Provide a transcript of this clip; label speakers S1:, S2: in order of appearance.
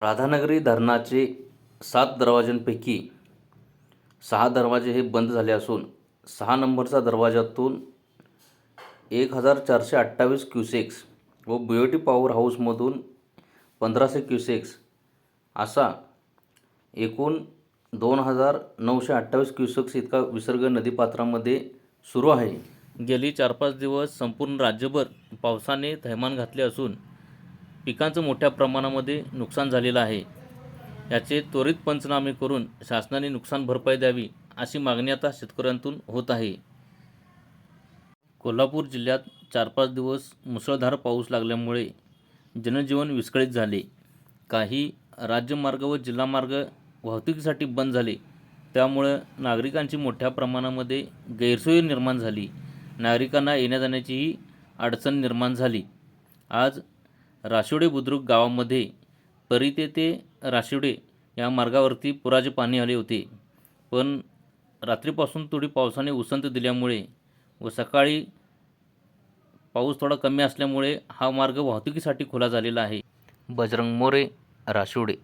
S1: राधानगरी धरणाचे 7 दरवाजांपैकी 6 दरवाजे हे बंद झाले असून 6 नंबरचा दरवाजातून 1428 क्युसेक्स व BOT पॉवर हाऊसमधून 1500 क्युसेक्स असा एकूण 2928 क्युसेक्स इतका विसर्ग नदीपात्रामध्ये सुरू आहे. गेली 4-5 दिवस संपूर्ण राज्यभर पावसाने थैमान घातले असून पिकांचं मोठ्या प्रमाणामध्ये नुकसान झालेलं आहे. याचे त्वरित पंचनामे करून शासनाने नुकसान भरपाई द्यावी अशी मागणी आता शेतकऱ्यांतून होत आहे. कोल्हापूर जिल्ह्यात 4-5 दिवस मुसळधार पाऊस लागल्यामुळे जनजीवन विस्कळीत झाले. काही राज्यमार्ग व जिल्हामार्ग वाहतुकीसाठी बंद झाले. त्यामुळे नागरिकांची मोठ्या प्रमाणामध्ये गैरसोय निर्माण झाली. नागरिकांना येण्या-जाण्याचीही अडचण निर्माण झाली. आज राशिवडे बुद्रुक गावामध्ये परिते ते राशिवडे या मार्गावरती पुराचे पाणी आले होते. पण रात्रीपासून थोडी पावसाने उसंत दिल्यामुळे व सकाळी पाऊस थोडा कमी असल्यामुळे हा मार्ग वाहतुकीसाठी खुला झालेला आहे. बजरंग मोरे, राशिवडे.